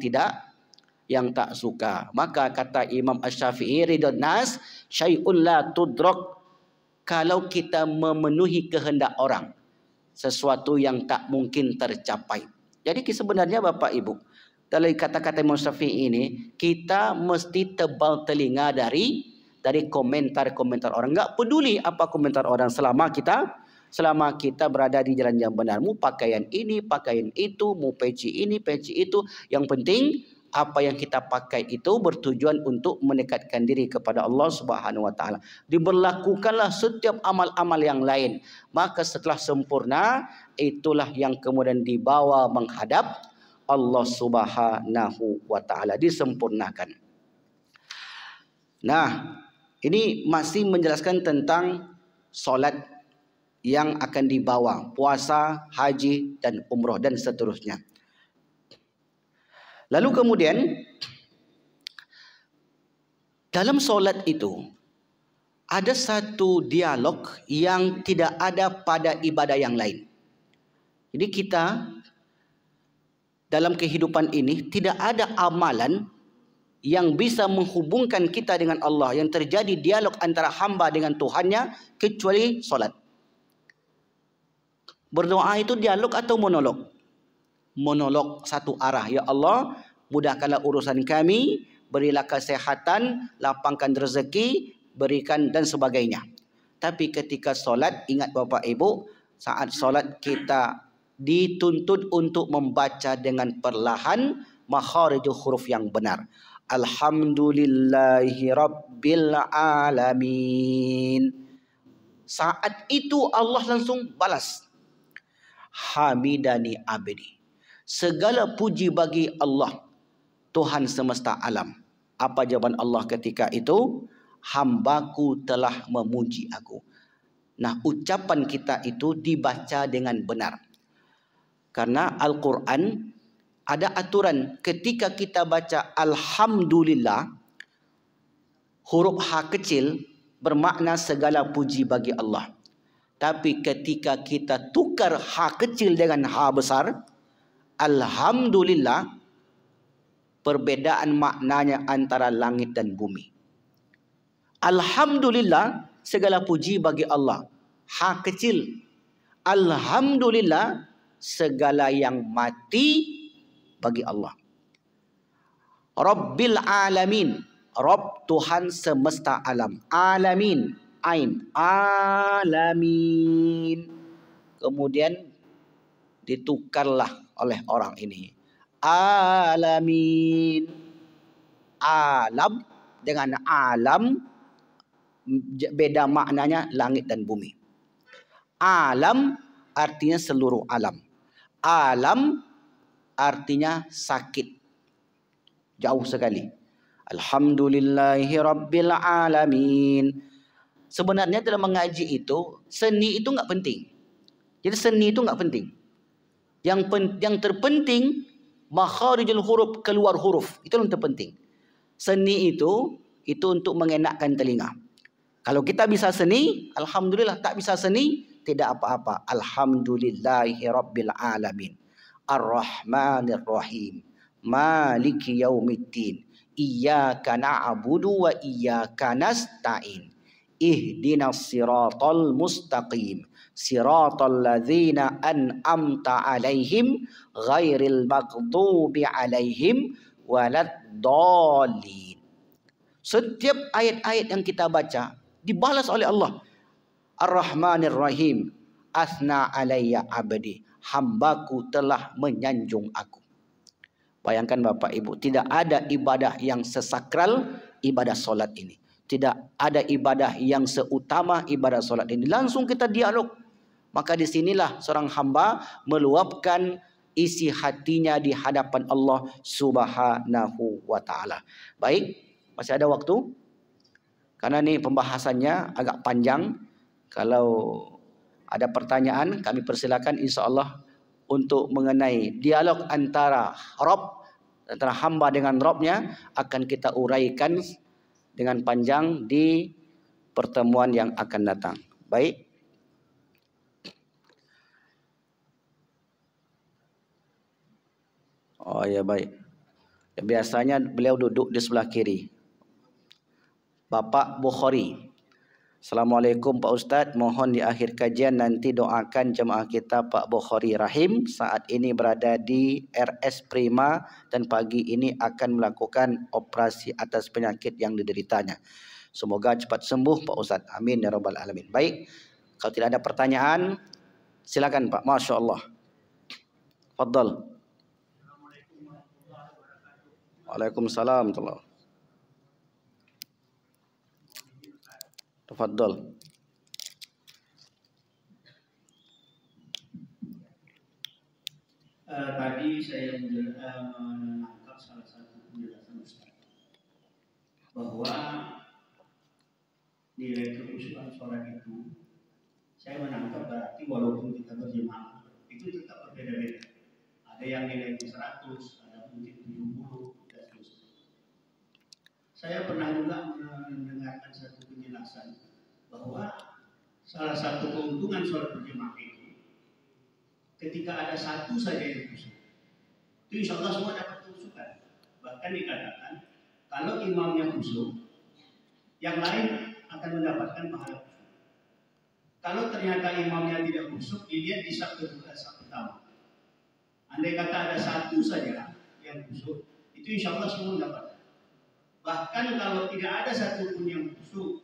tak suka. Maka kata Imam Asy-Syafi'i, ridon nas syai'un la tudrak. Kalau kita memenuhi kehendak orang, sesuatu yang tak mungkin tercapai. Jadi sebenarnya Bapak Ibu, dalam kata-kata Imam Syafi'i ini, kita mesti tebal telinga dari komentar-komentar orang. Enggak peduli apa komentar orang selama kita berada di jalan yang benar. Mu pakaian ini, pakaian itu, mu peci ini, peci itu. Yang penting apa yang kita pakai itu bertujuan untuk mendekatkan diri kepada Allah Subhanahu wa taala. Diberlakukanlah setiap amal-amal yang lain. Maka setelah sempurna, itulah yang kemudian dibawa menghadap Allah Subhanahu wa taala, disempurnakan. Nah, ini masih menjelaskan tentang solat yang akan dibawa, puasa, haji dan umroh dan seterusnya. Lalu kemudian dalam solat itu ada satu dialog yang tidak ada pada ibadah yang lain. Jadi kita dalam kehidupan ini tidak ada amalan yang bisa menghubungkan kita dengan Allah, yang terjadi dialog antara hamba dengan Tuhannya, kecuali solat. Berdoa itu dialog atau monolog? Monolog satu arah. Ya Allah, mudahkanlah urusan kami, berilah kesehatan, lapangkan rezeki, berikan dan sebagainya. Tapi ketika solat, ingat Bapak Ibu, saat solat kita dituntut untuk membaca dengan perlahan makharijul huruf yang benar. Alhamdulillahi Rabbil Alamin. Saat itu Allah langsung balas. Hamidani abdi. Segala puji bagi Allah, Tuhan semesta alam. Apa jawaban Allah ketika itu? Hambaku telah memuji aku. Nah, ucapan kita itu dibaca dengan benar. Karena Al-Quran ada aturan ketika kita baca Alhamdulillah, huruf H kecil bermakna segala puji bagi Allah. Tapi ketika kita tukar H kecil dengan H besar, Alhamdulillah, perbedaan maknanya antara langit dan bumi. Alhamdulillah, segala puji bagi Allah. H kecil. Alhamdulillah, segala yang mati bagi Allah. Rabbil Alamin. Rabb, Tuhan semesta alam. Alamin. Ain. Alamin. Kemudian ditukarlah oleh orang ini. Alamin. Alam dengan alam beda maknanya, langit dan bumi. Alam artinya seluruh alam. Alam artinya sakit. Jauh sekali. Alhamdulillahi Rabbil Alamin. Sebenarnya dalam mengaji itu, seni itu enggak penting. Jadi seni itu enggak penting. Yang terpenting makharijul huruf, keluar huruf. Itu yang terpenting. Seni itu untuk mengenakkan telinga. Kalau kita bisa seni, alhamdulillah. Tak bisa seni, tidak apa-apa. Alhamdulillahi Rabbil Alamin. Ar-Rahmanir Rahim. Maliki yaumiddin. Iyyaka na'budu wa iyyaka nasta'in. Ihdinas siratal mustaqim. Siratal ladzina an'amta alaihim ghairil maghdubi alaihim waladdallin. Setiap ayat-ayat yang kita baca dibalas oleh Allah. Ar-Rahmanir Rahim. Asna alayya abdi. Hambaku telah menyanjung aku. Bayangkan Bapak Ibu, tidak ada ibadah yang sesakral ibadah solat ini. Tidak ada ibadah yang seutama ibadah solat ini. Langsung kita dialog. Maka disinilah seorang hamba meluapkan isi hatinya di hadapan Allah Subhanahu wa ta'ala. Baik, masih ada waktu? Karena ini pembahasannya agak panjang. Kalau ada pertanyaan, kami persilakan insya-Allah untuk mengenai dialog antara hamba dengan Rabb-nya akan kita uraikan dengan panjang di pertemuan yang akan datang. Baik. Oh ya, baik. Biasanya beliau duduk di sebelah kiri. Bapak Bukhari. Assalamualaikum Pak Ustadz, mohon di akhir kajian nanti doakan jemaah kita Pak Bukhari Rahim saat ini berada di RS Prima dan pagi ini akan melakukan operasi atas penyakit yang dideritanya. Semoga cepat sembuh Pak Ustadz. Amin ya rabbal alamin. Baik, kalau tidak ada pertanyaan silakan Pak. Masya Allah. Fadal. Waalaikumsalam. Tafadhol. Tadi saya menangkap salah satu penjelasan Ustaz bahwa nilai kekhusyukan sholat itu, saya menangkap berarti walaupun kita berjemaah itu tetap berbeda-beda. Ada yang nilainya 100, ada mungkin 70 dan seterusnya. Saya pernah juga mendengarkan satu penjelasan bahwa salah satu keuntungan sholat berjemaah itu ketika ada satu saja yang khusyuk, itu insya Allah semua dapat kekhusyukan. Bahkan dikatakan kalau imamnya khusyuk, yang lain akan mendapatkan pahala khusyuk. Kalau ternyata imamnya tidak khusyuk, dilihat di saf kedua, saf pertama. Andai kata ada satu saja yang khusyuk, itu insya Allah semua mendapatkan. Bahkan kalau tidak ada satupun yang khusyuk,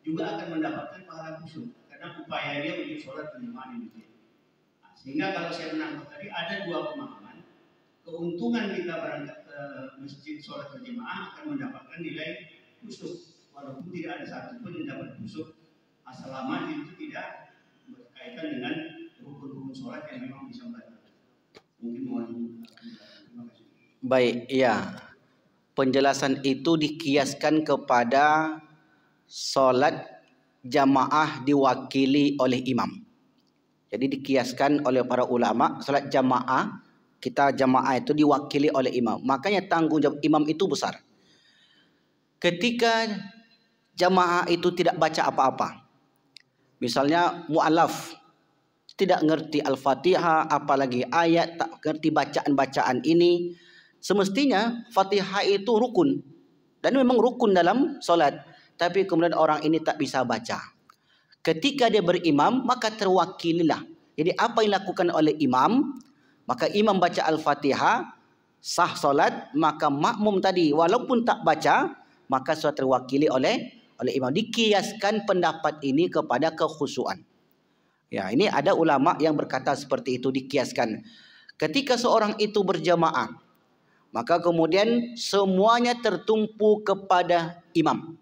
juga akan mendapatkan pahala khusyuk karena upaya dia untuk sholat berjemaah di masjid. Nah, sehingga kalau saya menangkap tadi ada dua pemahaman. Keuntungan kita berangkat ke masjid sholat berjemaah akan mendapatkan nilai khusyuk, walaupun tidak ada satupun yang dapat khusyuk, selama itu tidak berkaitan dengan rukun-rukun sholat yang memang bisa membantu. Mungkin mohon terima kasih. Baik, iya. Penjelasan itu dikiaskan kepada solat jamaah diwakili oleh imam. Jadi dikiaskan oleh para ulama, solat jamaah, kita jamaah itu diwakili oleh imam. Makanya tanggung jawab imam itu besar. Ketika jamaah itu tidak baca apa-apa, misalnya mu'alaf, tidak ngerti Al-Fatihah, apalagi ayat, tak ngerti bacaan-bacaan ini, semestinya Fatihah itu rukun. Dan memang rukun dalam solat. Tapi kemudian orang ini tak bisa baca. Ketika dia berimam, maka terwakililah. Jadi apa yang dilakukan oleh imam, maka imam baca Al-Fatihah, sah solat, maka makmum tadi walaupun tak baca, maka sudah terwakili oleh imam. Dikiaskan pendapat ini kepada kekhusyuan. Ya, ini ada ulama yang berkata seperti itu, dikiaskan. Ketika seorang itu berjamaah, maka kemudian semuanya tertumpu kepada imam.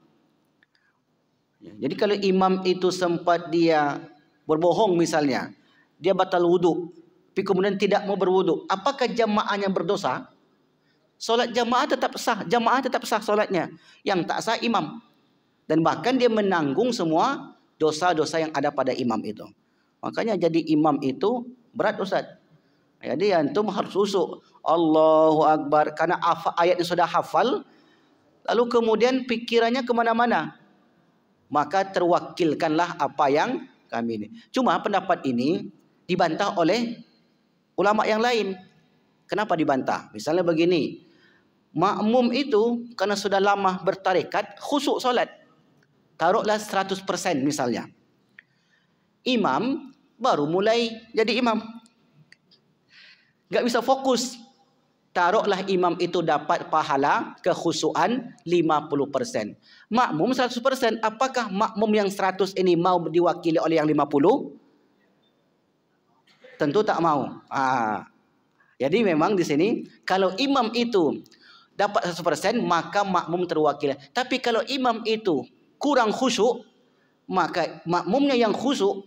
Ya, jadi kalau imam itu sempat dia berbohong misalnya, dia batal wudhu, tapi kemudian tidak mau berwudhu, apakah jamaahnya berdosa? Solat jamaah tetap sah solatnya. Yang tak sah imam. Dan bahkan dia menanggung semua dosa-dosa yang ada pada imam itu. Makanya jadi imam itu berat Ustaz. Jadi antum harus usuk Allahu Akbar karena ayatnya sudah hafal, lalu kemudian pikirannya kemana-mana, maka terwakilkanlah apa yang kami ini. Cuma pendapat ini dibantah oleh ulama yang lain. Kenapa dibantah? Misalnya begini, makmum itu karena sudah lama bertarekat khusyuk solat, taruhlah 100% misalnya. Imam baru mulai jadi imam, gak bisa fokus. Taruhlah imam itu dapat pahala kekhusyuan 50%. Makmum 100%. Apakah makmum yang 100 ini mau diwakili oleh yang 50? Tentu tak mau. Jadi memang di sini kalau imam itu dapat 100% maka makmum terwakili. Tapi kalau imam itu kurang khusyuk, maka makmumnya yang khusyuk.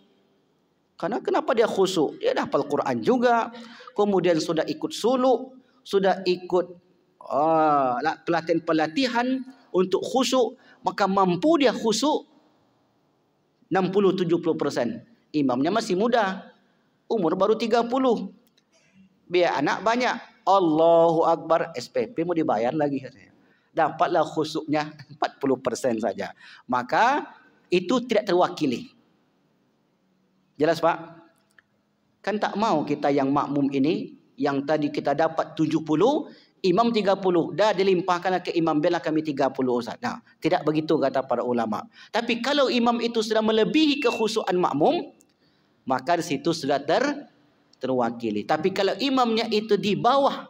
Karena kenapa dia khusyuk? Dia dah hafal Quran juga, kemudian sudah ikut suluk, sudah ikut pelatihan untuk khusyuk, maka mampu dia khusyuk 60-70%. Imamnya masih muda, umur baru 30. Biar anak banyak, Allahu Akbar, SPP mau dibayar lagi katanya. Dapatlah khusyuknya 40% saja. Maka itu tidak terwakili. Jelas Pak? Kan tak mau kita yang makmum ini, yang tadi kita dapat 70, imam 30. Dah dilimpahkan ke imam, bela kami 30 Ustaz. Nah, tidak begitu kata para ulama. Tapi kalau imam itu sudah melebihi kekhusyukan makmum, maka di situ sudah terwakili. Tapi kalau imamnya itu di bawah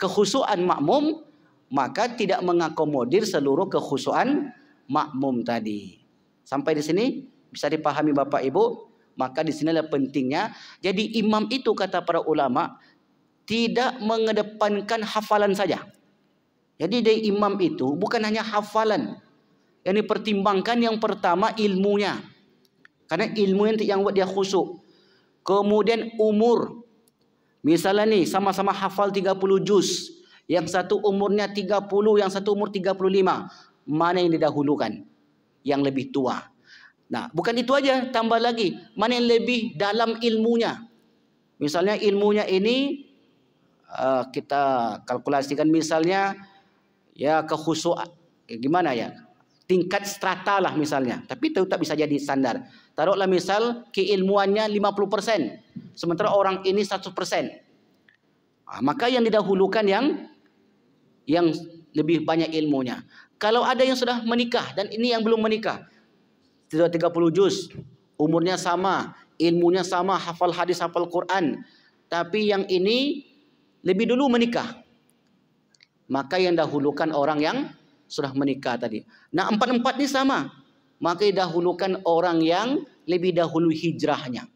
kekhusyukan makmum, maka tidak mengakomodir seluruh kekhusyukan makmum tadi. Sampai di sini bisa dipahami Bapak Ibu? Maka di sinilah pentingnya. Jadi imam itu kata para ulama tidak mengedepankan hafalan saja. Jadi dari imam itu bukan hanya hafalan. Yang dipertimbangkan yang pertama ilmunya. Karena ilmu yang buat dia khusyuk. Kemudian umur. Misalnya nih sama-sama hafal 30 juz. Yang satu umurnya 30, yang satu umur 35. Mana yang didahulukan? Yang lebih tua. Nah, bukan itu aja, tambah lagi. Mana yang lebih dalam ilmunya? Misalnya ilmunya ini kita kalkulasikan misalnya ya kekhusyukan gimana ya? Tingkat strata lah misalnya. Tapi itu tak bisa jadi standar. Taruhlah misal keilmuannya 50%, sementara orang ini 100%. Maka yang didahulukan yang lebih banyak ilmunya. Kalau ada yang sudah menikah dan ini yang belum menikah, sudah 30 juz, umurnya sama, ilmunya sama, hafal hadis, hafal Quran, tapi yang ini lebih dulu menikah, maka yang dahulukan orang yang sudah menikah tadi. Nah, empat-empat ini sama, maka didahulukan orang yang lebih dahulu hijrahnya.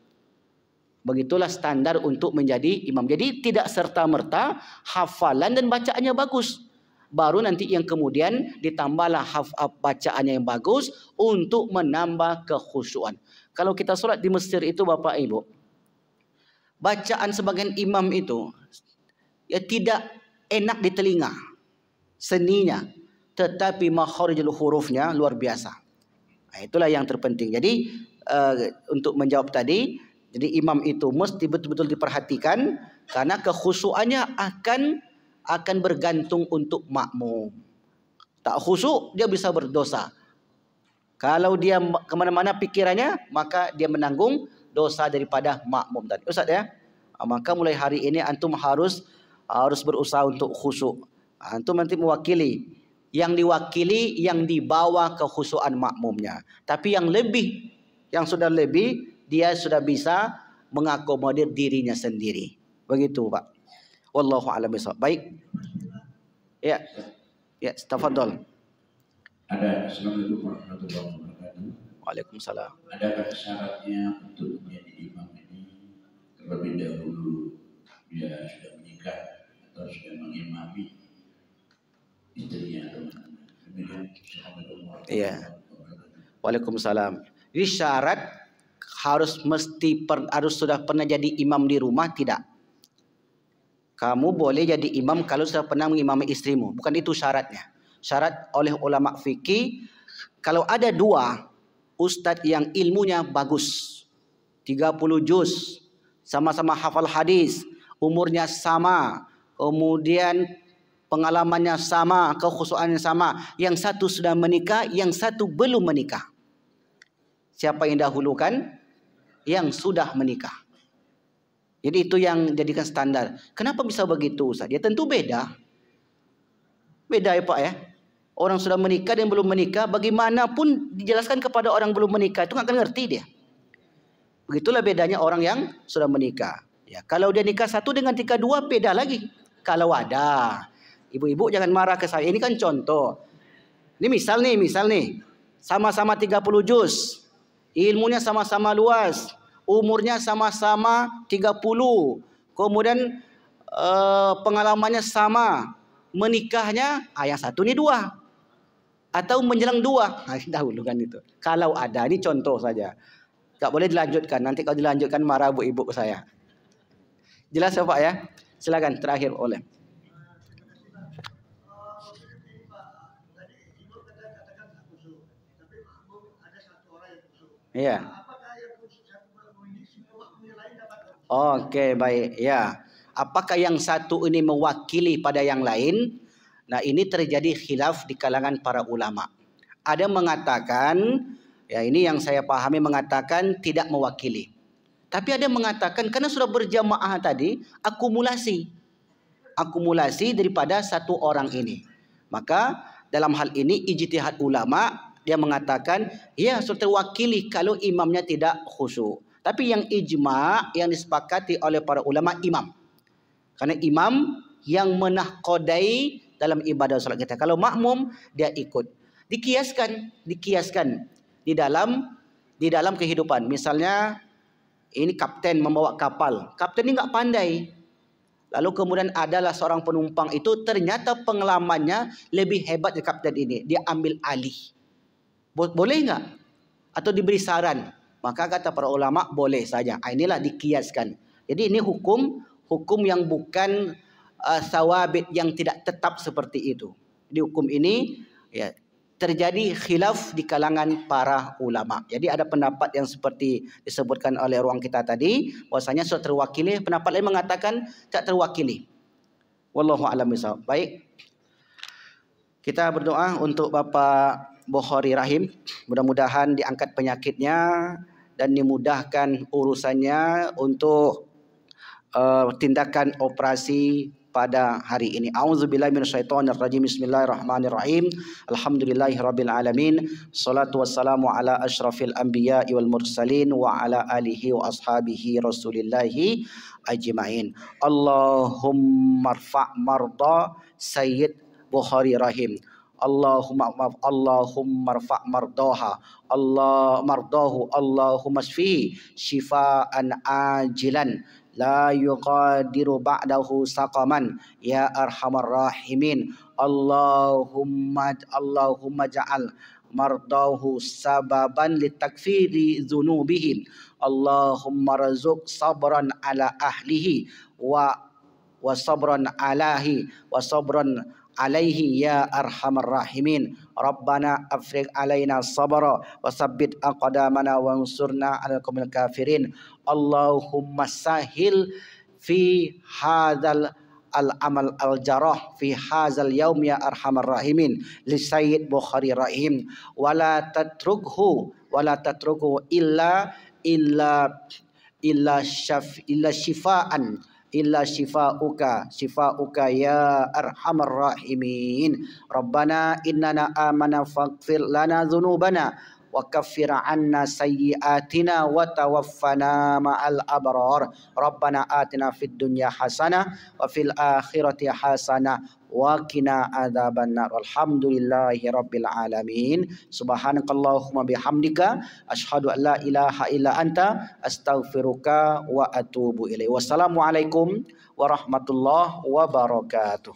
Begitulah standar untuk menjadi imam. Jadi tidak serta-merta hafalan dan bacaannya bagus. Baru nanti yang kemudian ditambahlah bacaannya yang bagus untuk menambah kekhusyuan. Kalau kita solat di Mesir itu Bapak Ibu, bacaan sebagian imam itu ya tidak enak di telinga, seninya, tetapi makharijul hurufnya luar biasa. Nah, itulah yang terpenting. Jadi untuk menjawab tadi, jadi imam itu mesti betul-betul diperhatikan karena kekhusyuannya akan bergantung untuk makmum. Tak khusyuk dia bisa berdosa. Kalau dia kemana-mana pikirannya, maka dia menanggung dosa daripada makmum tadi. Ustaz ya, maka mulai hari ini antum harus berusaha untuk khusyuk. Antum nanti mewakili. Yang diwakili yang dibawa kekhusyukan makmumnya. Tapi yang sudah lebih, dia sudah bisa mengakomodir dirinya sendiri. Begitu Pak. Wallahu a'lam bishawab. Baik. Ya. Ya, tafadhol. Assalamualaikum warahmatullahi wabarakatuh. Waalaikumsalam. Adakah syaratnya untuk menjadi imam ini terlebih dahulu dia sudah menikah atau sudah mengimami istrinya atau mana? Demikian. Assalamualaikum warahmatullahi wabarakatuh. Waalaikumsalam. Jadi syarat harus sudah pernah jadi imam di rumah tidak? Kamu boleh jadi imam kalau sudah pernah mengimami istrimu. Bukan itu syaratnya. Syarat oleh ulama fikih, kalau ada dua ustadz yang ilmunya bagus, 30 juz, sama-sama hafal hadis, umurnya sama, kemudian pengalamannya sama, kekhusyuannya sama, yang satu sudah menikah, yang satu belum menikah. Siapa yang dahulukan? Yang sudah menikah. Jadi itu yang jadikan standar. Kenapa bisa begitu Ustaz? Ya tentu beda. Beda ya Pak ya. Orang sudah menikah dan belum menikah, bagaimanapun dijelaskan kepada orang belum menikah itu nggak akan ngerti dia. Begitulah bedanya orang yang sudah menikah. Ya, kalau dia nikah satu dengan nikah dua beda lagi. Kalau ada, ibu-ibu jangan marah ke saya. Ini kan contoh. Ini misal nih, sama-sama 30 juz, ilmunya sama-sama luas. Umurnya sama-sama 30. Kemudian pengalamannya sama, menikahnya yang satu ni 2 atau menjelang 2. Dahulu kan itu. Kalau ada, ini contoh saja. Tak boleh dilanjutkan. Nanti kalau dilanjutkan marah ibu saya. Jelas ya Pak ya? Silakan terakhir oleh. Iya. Oke, baik. Ya. Apakah yang satu ini mewakili pada yang lain? Nah, ini terjadi khilaf di kalangan para ulama. Ada mengatakan, ya ini yang saya pahami mengatakan tidak mewakili. Tapi ada mengatakan karena sudah berjamaah tadi, akumulasi daripada satu orang ini. Maka dalam hal ini ijtihad ulama dia mengatakan ya sudah terwakili kalau imamnya tidak khusyuk. Tapi yang ijma yang disepakati oleh para ulama imam. Karena imam yang menahkodai dalam ibadah salat kita. Kalau makmum dia ikut. Dikiaskan di dalam kehidupan. Misalnya ini kapten membawa kapal. Kapten ini enggak pandai. Lalu kemudian adalah seorang penumpang itu ternyata pengalamannya lebih hebat dari kapten ini. Dia ambil alih. Boleh enggak? Atau diberi saran? Maka kata para ulama boleh saja. Inilah dikiaskan. Jadi ini hukum yang bukan sawabit yang tidak tetap seperti itu. Di hukum ini ya terjadi khilaf di kalangan para ulama. Jadi ada pendapat yang seperti disebutkan oleh ruang kita tadi, bahwasanya sudah terwakili. Pendapat lain mengatakan tak terwakili. Wallahu a'lam bishawab. Baik. Kita berdoa untuk Bapak Bukhari Rahim. Mudah-mudahan diangkat penyakitnya dan dimudahkan urusannya untuk tindakan operasi pada hari ini. A'udzubillahi minasyaitonirrajim. Bismillahirrahmanirrahim. Alhamdulillahirabbil alamin. Shalatu wassalamu ala asyrafil anbiya'i wal mursalin wa ala alihi wa ashabihi rasulillahi ajmain. Allahumma rfa' marda Sayyid Bukhari Rahim. Allahumma rfa' mardaha Allahumma shfihi shifaan ajilan la yughadiru ba'dahu saqaman ya arhamar rahimin. Allahumma ja'al mardahu sababan litakfiri dzunubihim. Allahumma razuq sabran ala ahlihi wa sabran alaihi ya arhamar rahimin. Rabbana afriq alaina sabra wa sabbit aqdamana wansurna 'alal qaumil kafirin. Allahumma sahil fi hadzal al-amal al-jarah fi hadzal yaum ya arhamar rahimin li Sayyid Bukhari Rahim wala tatrukhu illa shifauka ya arhamar rahimin. Rabbana innana amana faghfir lana dhunubana wa kaffir 'anna sayyi'atina wa tawaffana ma'al abrar. Rabbana atina fid dunya hasanah wa fil akhirati hasanah wa qina adzabannar. Alhamdulillahi rabbil alamin. Subhanakallahumma bihamdika asyhadu an la ilaha illa anta astaghfiruka wa atubu ilaik. Wassalamualaikum warahmatullahi wabarakatuh.